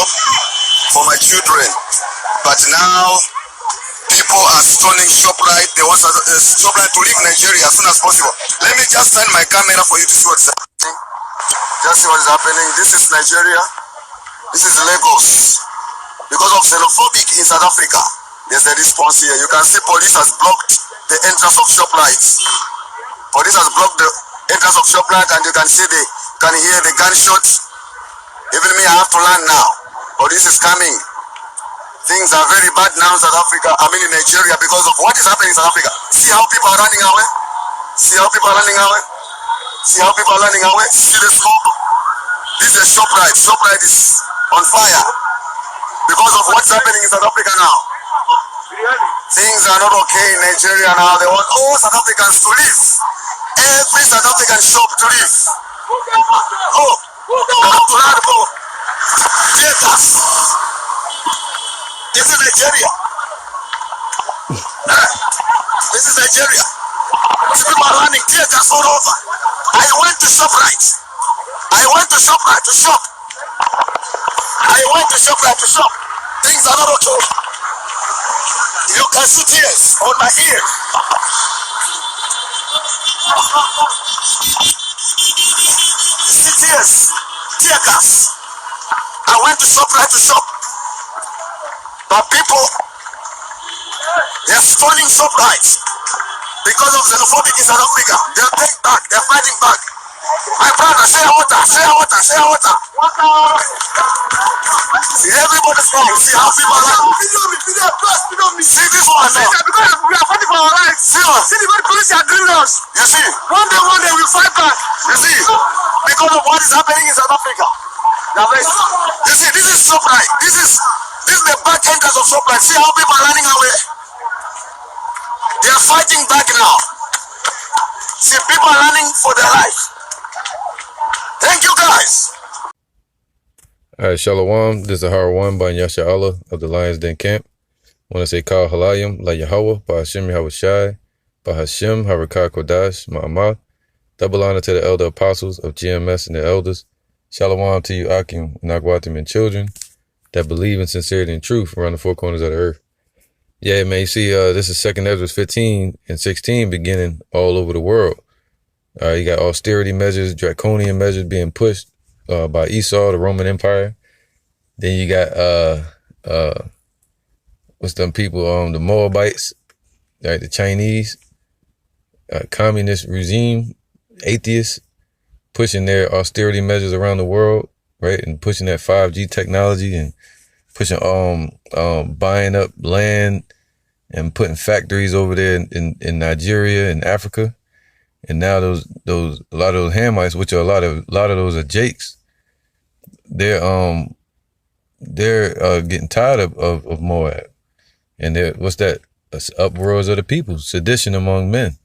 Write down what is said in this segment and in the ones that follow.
shop for my children. But now, people are stoning ShopRite. They want ShopRite to leave Nigeria as soon as possible. Let me just turn my camera for you to see what's happening. Just see what is happening. This is Nigeria. This is Lagos. Because of xenophobic in South Africa, there's a response here. You can see police has blocked the entrance of ShopRite. Police has blocked the entrance of ShopRite, and you can see can hear the gunshots. Even me, I have to land now. Police is coming. Things are very bad now in South Africa. I mean in Nigeria, because of what is happening in South Africa. See how people are running away? See how people are running away? See how people are running away? See the smoke? This is ShopRite. ShopRite is on fire because of what's happening in South Africa now. Things are not okay in Nigeria now. They want all South Africans to leave. Every South African shop to leave. Oh, they have to run more. Theaters. This is Nigeria. This is Nigeria. People are running theaters all over. I went to ShopRite. I went to ShopRite to shop. I went to ShopRite to shop. Things are not okay. You can see tears on my ear. See tears. Tear gas. I went to ShopRite to shop. But people, they're stoning ShopRite because of xenophobic in South Africa. They'll take back, they're fighting back. My brother, share water, share water, share water. See, everybody's coming. See how people are like. See this one now. Because we are fighting for our rights. See the way police are doing us. You see? One day we'll fight back. You see? Because of what is happening in South Africa. You see, this is ShopRite. This is the back entrance of ShopRite. See how people are running away? They are fighting back now. See, people are running for their life. Thank you, guys. All right, Shalom. This is Ahara 1 by Yasha Allah of the Lions Den Camp. I want to say Kal Halayim, La Yahweh, by Hashem Yahweh Shai, by Hashem Harakah Kodash, Ma'amah. Double honor to the elder apostles of GMS and the elders. Shalom to you, Akim, Nagwatim, and children that believe in sincerity and truth around the four corners of the earth. Yeah, man, you see, this is 2nd Ezra 15 and 16 beginning all over the world. You got austerity measures, draconian measures being pushed by Esau, the Roman Empire. Then you got, what's them people, the Moabites, right, the Chinese, communist regime, atheists, pushing their austerity measures around the world, right, and pushing that 5G technology and pushing, buying up land and putting factories over there in Nigeria and Africa. And now a lot of those Hamites, which are a lot of those are Jakes, they're getting tired of Moab. And what's that? Uproars of the people, sedition among men.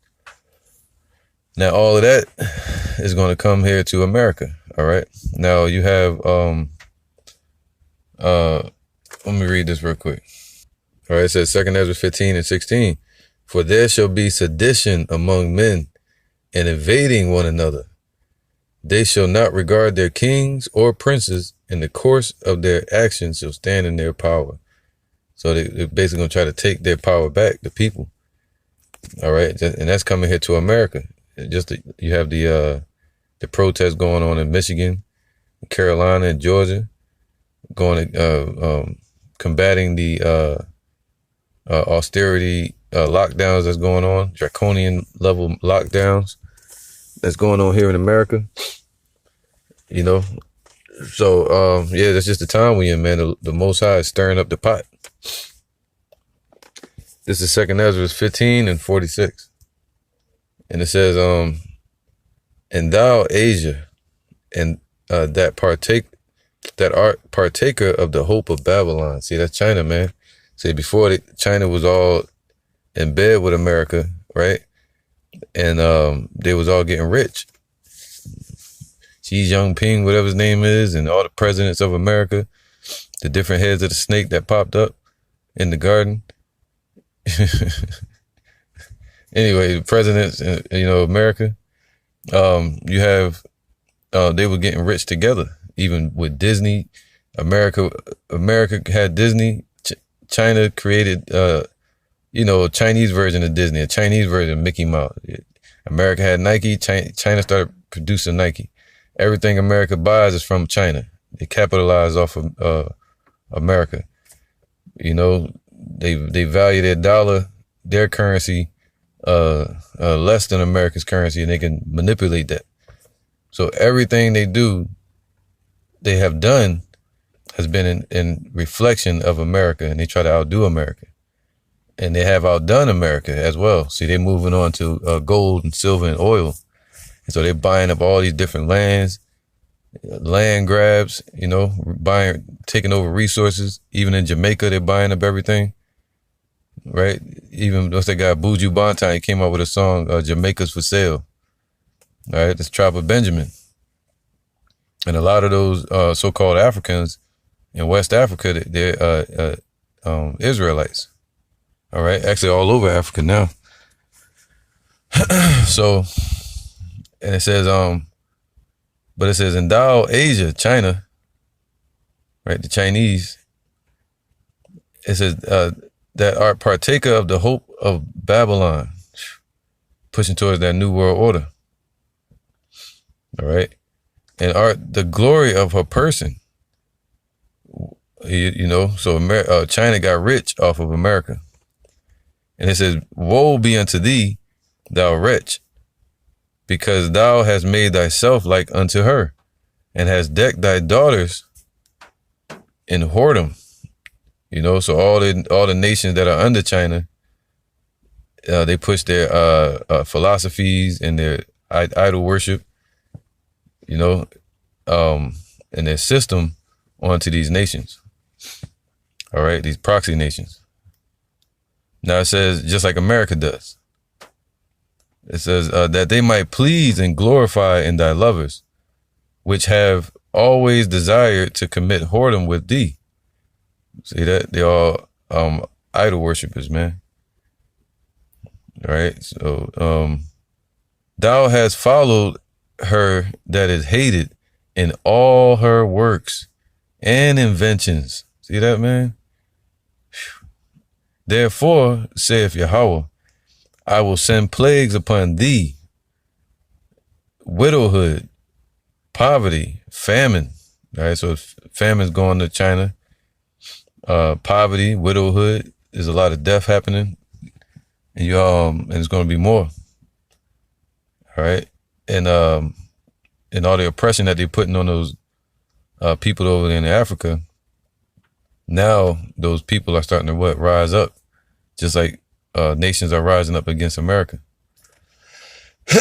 Now all of that is going to come here to America. All right. Now you have let me read this real quick. All right, it says 2nd Ezra 15 and 16. For there shall be sedition among men, and invading one another. They shall not regard their kings or princes, and the course of their actions shall stand in their power. So they're basically going to try to take their power back, the people. All right. And that's coming here to America. You have the protests going on in Michigan, Carolina, and Georgia, going combating the austerity lockdowns that's going on, draconian level lockdowns that's going on here in America. You know, so yeah, that's just the time we in, man. The Most High is stirring up the pot. This is 2nd Ezra 15 and 46, and it says, and thou Asia, and that art partaker of the hope of Babylon. See, that's China, man. See, before China was all in bed with America, right? And they was all getting rich. Xi Jinping, whatever his name is, and all the presidents of America, the different heads of the snake that popped up in the garden. Anyway, the presidents, America, you have, they were getting rich together, even with Disney America had Disney. China created, a Chinese version of Disney, a Chinese version of Mickey Mouse. America had Nike. China started producing Nike. Everything America buys is from China. They capitalize off of America. They value their dollar, their currency, less than America's currency, and they can manipulate that. So everything they have done has been in reflection of America, and they try to outdo America. And they have outdone America as well. See, they're moving on to gold and silver and oil. And so they're buying up all these different land grabs, taking over resources. Even in Jamaica, they're buying up everything, right? Even what's that guy, Buju Banton, he came out with a song, Jamaica's for Sale, all right? This tribe of Benjamin. And a lot of those so-called Africans in West Africa, they're Israelites, all right? Actually, all over Africa now. So, and it says, but it says, endow Asia, China, right? The Chinese. It says that are partaker of the hope of Babylon, pushing towards that new world order. All right. And art the glory of her person. So China got rich off of America. And it says, woe be unto thee, thou wretch, because thou hast made thyself like unto her, and hast decked thy daughters in whoredom. So all the nations that are under China, they push their philosophies and their idol worship, and their system onto these nations. All right, these proxy nations. Now it says, just like America does. It says that they might please and glorify in thy lovers, which have always desired to commit whoredom with thee. See that? They're all idol worshippers, man. All right. So thou hast followed her that is hated in all her works and inventions. See that, man? Therefore, saith Yahweh, I will send plagues upon thee, widowhood, poverty, famine. All right, so famine's going to China. Poverty, widowhood. There's a lot of death happening, and it's going to be more. All right, and all the oppression that they're putting on those people over there in Africa. Now those people are starting to rise up, just like nations are rising up against America.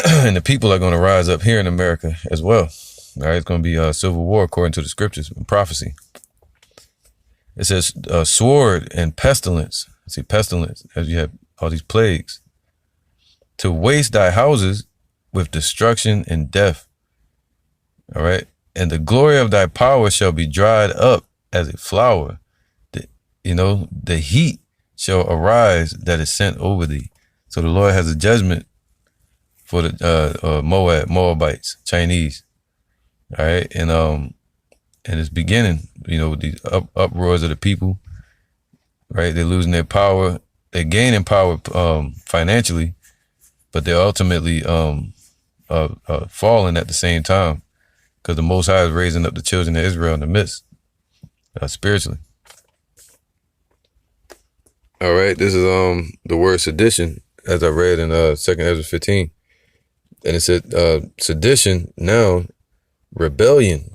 And the people are going to rise up here in America as well. All right, it's going to be a civil war according to the scriptures and prophecy. It says sword and pestilence. See, pestilence, as you have all these plagues, to waste thy houses with destruction and death. All right, and the glory of thy power shall be dried up as a flower. The heat shall arise that is sent over thee. So the Lord has a judgment for the Moabites, Chinese. All right, and it's beginning, with these uproars of the people. Right, they're losing their power. They're gaining power financially, but they're ultimately falling at the same time, because the Most High is raising up the children of Israel in the midst, spiritually. All right, this is the word sedition, as I read in 2nd Ezra 15. And it said sedition, noun, rebellion.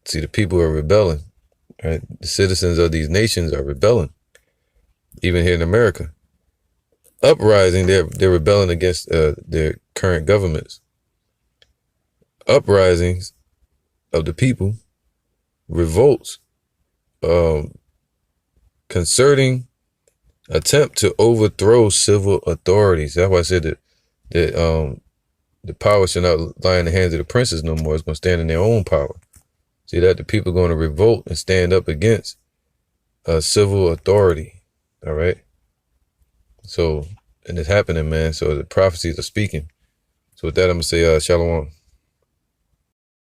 See, the people are rebelling. Right? The citizens of these nations are rebelling. Even here in America. Uprising, they're rebelling against their current governments. Uprisings of the people, revolts, concerting attempt to overthrow civil authorities. That's why I said that the power should not lie in the hands of the princes no more. It's going to stand in their own power. See that? The people are going to revolt and stand up against civil authority. All right. So, and it's happening, man. So the prophecies are speaking. So with that, I'm going to say, Shalom.